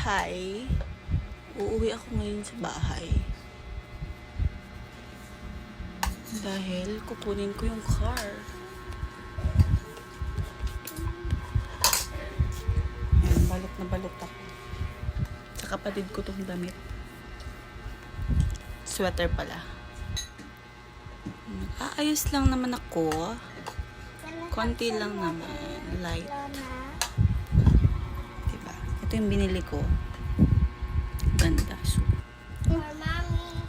Hi. Uuwi ako ngayon sa bahay. Dahil kukunin ko yung car. Ayan, balot na balot ako. Sa kapatid ko tong damit. Sweater pala. Aayos lang naman ako. Konti lang naman. Light. Diba? Ito yung binili ko. Ganda. So, Mami,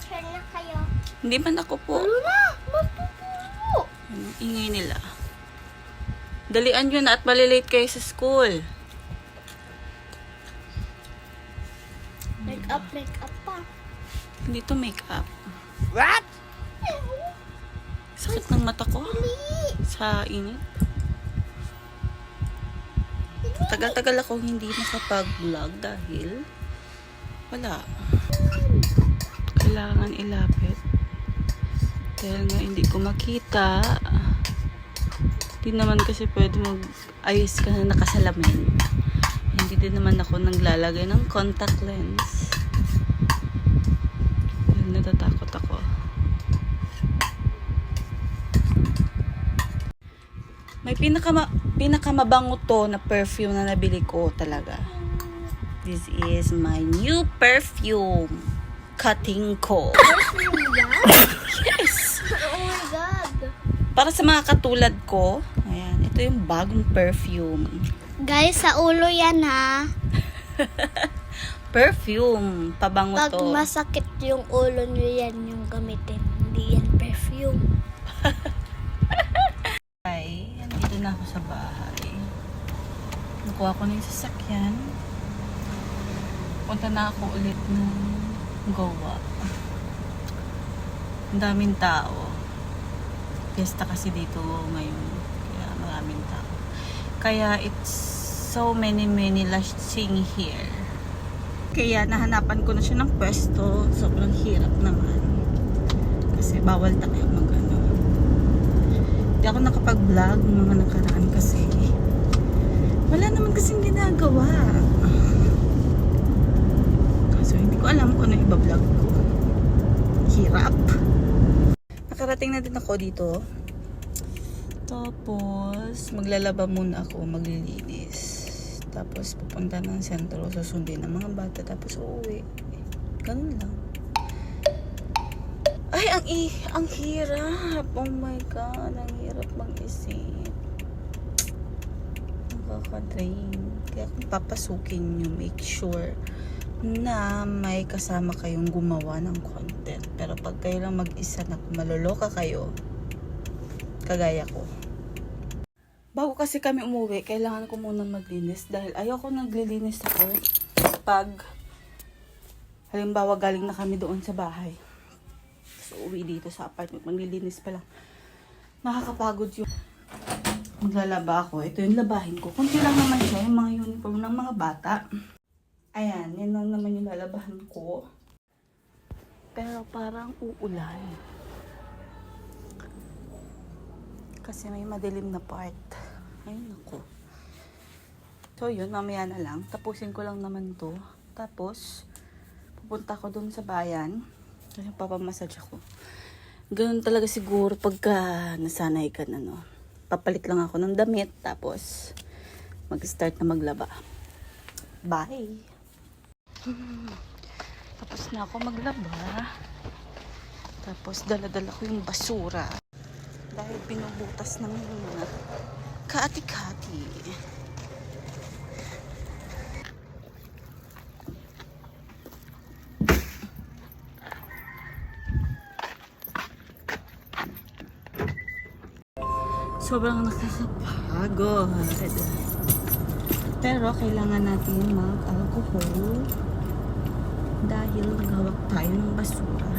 turn na kayo. hindi man ako po. Ano na? Matutulo. Ang ingay nila. Dalian nyo na at malilate kayo sa school. Make up pa. Hindi to make-up. What? Sakit ng mata ko. Sa init. Tagal-tagal ako hindi nakapag-vlog dahil wala. Kailangan ilapit. Dahil nga hindi ko makita. Hindi naman kasi pwede mag-ayos ka na nakasalamin. Hindi din naman ako naglalagay ng contact lens. Dahil natatakot ako. May pinakamabango to na perfume na nabili ko talaga. This is my new perfume. Cutting ko. Yes! Oh my God. Para sa mga katulad ko, ayan, ito yung bagong perfume. Guys, sa ulo yan ha. Perfume. Pabango Pag to. masakit yung ulo nyo yan yung gamitin. Hindi yan perfume. Ay, andito na ako sa bahay. Nakuha ko na yung sasakyan. Punta na ako ulit ng Goa. Ang daming tao. Fiesta kasi dito ngayon. Kaya maraming tao. Kaya it's so many lasting here. Kaya nahanapan ko na siya ng pwesto. Sobrang hirap naman. Kasi bawal tayo mag-ano. Hindi ako nakapag-vlog ng mga nakaraan kasi wala naman kasing ginagawa. So hindi ko alam kung ano iba-vlog ko. Hirap. Nakarating na din ako dito. Tapos maglalaba muna ako, maglilinis. Tapos pupunta ng sentro, susundin ng mga bata, tapos uuwi. Ganun lang. Ay, ang hirap. Oh my God, ang hirap mag-isip. Nakaka-drain. Kaya kung papasukin nyo, make sure na may kasama kayong gumawa ng content. Pero pag kayo lang mag-isa na maloloka kayo, kagaya ko. Bago kasi kami umuwi, kailangan ko munang maglinis dahil ayoko naglilinis ako pag halimbawa galing na kami doon sa bahay. So, uwi dito sa apartment. Maglilinis pa lang. Nakakapagod yung maglalaba ako. Ito yung labahin ko. Kunti lang naman siya. Yung mga uniform ng mga bata. Ayan. Yan lang naman yung lalabahan ko. Pero parang uulan. Kasi may madilim na part. Ayun ako. So, yun. Mamaya na lang. Tapusin ko lang naman to. Tapos, pupunta ko dun sa bayan. Kasi papamassage ako. Ganun talaga siguro pagka nasanay ka na, no? Papalit lang ako ng damit, tapos mag-start na maglaba. Bye! Tapos na ako maglaba. Tapos dala-dala ko yung basura. Dahil binubutas ng mga kaati-kati. Sobrang nakakapagod. Pero kailangan natin mag-alcohol dahil naghawak tayo ng basura.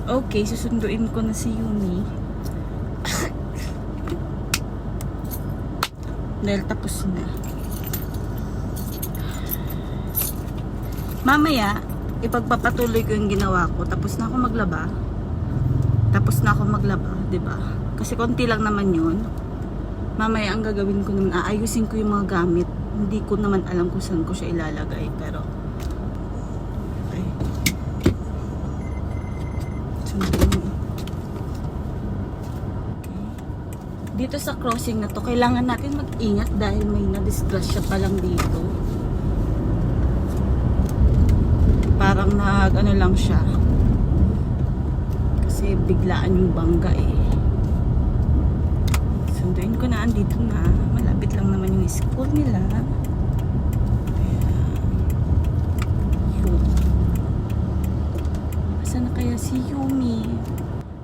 Okay, susunduin ko na si Yumi. Dahil tapos na. Mamaya, ipagpapatuloy ko yung ginawa ko. Tapos na ako maglaba. Tapos na ako maglaba, 'di ba? Kasi konti lang naman 'yun. Mamaya ang gagawin ko naman, aayusin ko yung mga gamit. Hindi ko naman alam kung saan ko siya ilalagay, pero okay. Sundin mo. Dito sa crossing na to, kailangan natin mag-ingat dahil may na-disgrasya pa lang dito. Parang ano lang siya. Kasi biglaan yung bangga eh. Sunduin ko na, andito na. Malapit lang naman yung school nila. Yun. Asan na kaya si Yumi?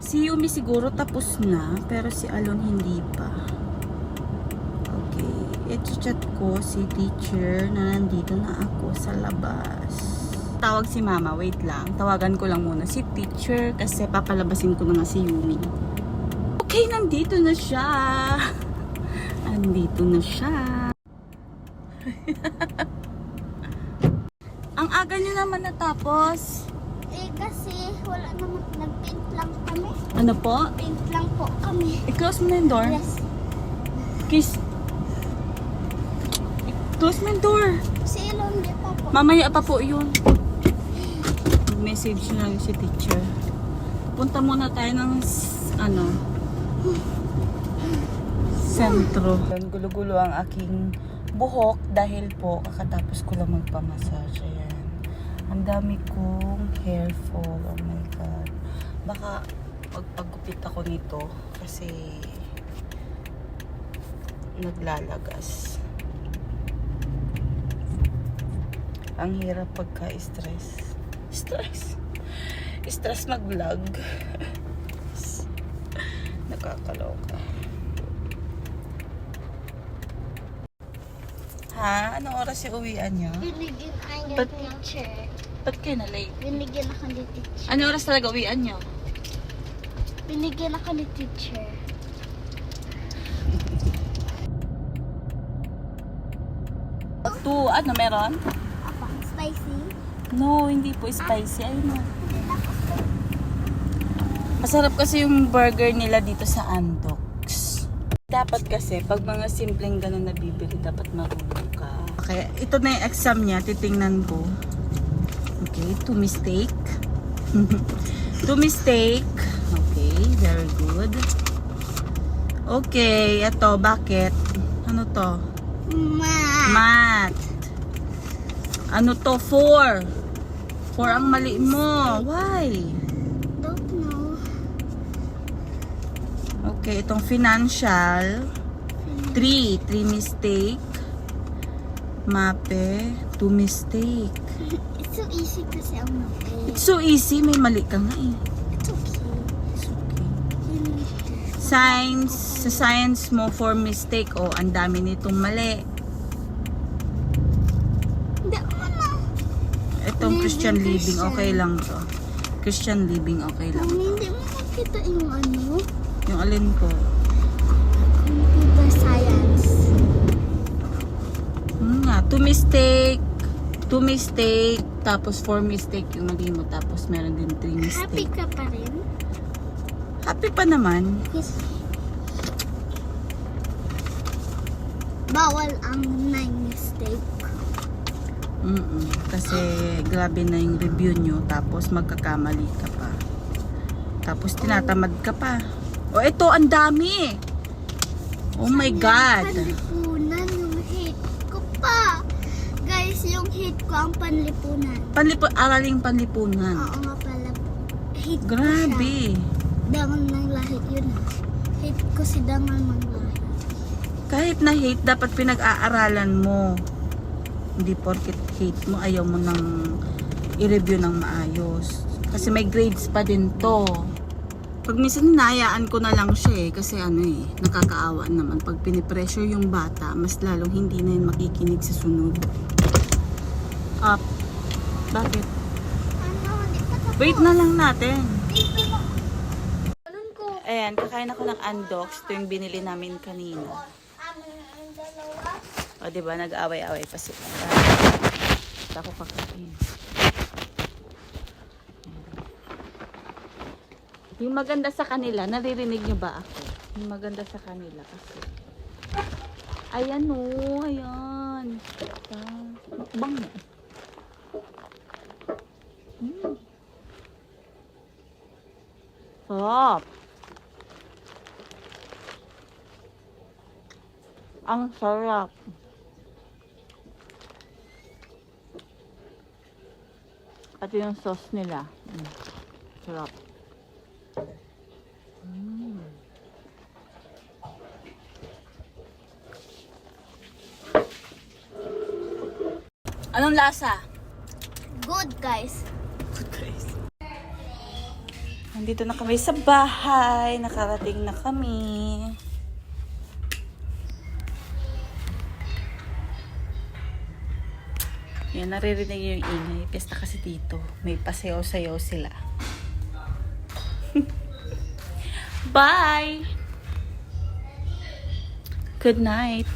Si Yumi siguro tapos na, pero si Alon hindi pa. Okay, i-chat ko si teacher na nandito na ako sa labas. Tawag si mama, wait lang. Tawagan ko lang muna si teacher kasi papalabasin ko na nga si Yumi. Okay, nandito na siya. Andito na siya. Ang aga nyo naman natapos. Kasi wala naman, nag-paint lang kami. Ano po? Paint lang po kami. I-close mo na yung door. Yes. Kiss. I-close mo yung door. Si Elon, di pa po. Mamaya pa po yun. Message na si teacher. Punta muna tayo ng sentro. Gulo-gulo ang aking buhok dahil po kakatapos ko lang magpamassage. Ayan. Ang dami kong hair fall. Oh my God. Baka magpagupit ako nito kasi naglalagas. Ang hirap pagka-stress. Stress mag-vlog. Nakakaloka. Ha? Anong oras yung uwian nyo? Binigyan ang But- teacher. Ba't kayo na late? Binigyan ako ni teacher. Anong oras talaga uwian nyo? Binigyan ako ni teacher. Ano meron? Apa, spicy? No, hindi po spicy. Ayun na. Masarap kasi yung burger nila dito sa Andox. Dapat kasi, pag mga simpleng ganun na bibili, dapat marunong ka. Okay, ito na yung exam niya. Titingnan ko. Okay, 2 mistake. 2 mistake. Okay, very good. Okay, ito, bakit? Ano to? Math. Ano to? 4. 4 ang mali mo. Why? Don't know. Okay, itong financial. 3 mistake. Mape, 2 mistake. It's so easy kasi ang mapay. It's so easy. May mali ka nga eh. It's okay. It's okay. You need to. Science, sa science mo 4 mistake. Oh, ang dami nitong mali. Hindi ako na. Itong Christian living, Christian. okay lang to. Christian living, okay lang to. Hindi mo makita yung ano? Yung alin po? Computer science. Nga, 2 mistake. 2 mistake. Tapos 4 mistake yung mali mo. Tapos meron din 3 Happy mistake. ka pa rin? Happy pa naman. Yes. Bawal ang 9 mistake. Kasi grabe na yung review nyo. Tapos magkakamali ka pa. Tapos tinatamad ka pa. Oh, ito ang dami. Oh my God. Panlipunan yung hate ko pa. Guys, yung hate ko ang panlipunan. Araling panlipunan. Oo nga pala. Hate ko siya. Grabe. Dangan ng lahit yun. Hate ko si dangan ng lahit. Kahit na hate, dapat pinag-aaralan mo. Hindi porket hate mo, ayaw mo nang i-review ng maayos. Kasi may grades pa din to. Pag minsan hinayaan ko na lang siya eh. Kasi nakakaawa naman. Pag pinipressure yung bata, mas lalong hindi na yun makikinig sa sunod. Up. Bakit? Ano? Di pa tapos. Wait na lang natin. Dito mo. Anong ko? Ayan, kakain ako ng Andox. Ito yung binili namin kanina. Ang dalawa. O, diba? Nag-away-away pa sila. Ako kakain. Yung maganda sa kanila, naririnig nyo ba ako? Yung maganda sa kanila kasi. Ayan o, ayan. Bang. Sarap. Ang sarap. Pati yung sauce nila. Sarap. Anong lasa? Good, guys. Nandito na kami sa bahay. Nakarating na kami. Yan, naririnig yung ingay. Pesta kasi dito. May pasayaw-sayaw sila. Bye! Good night.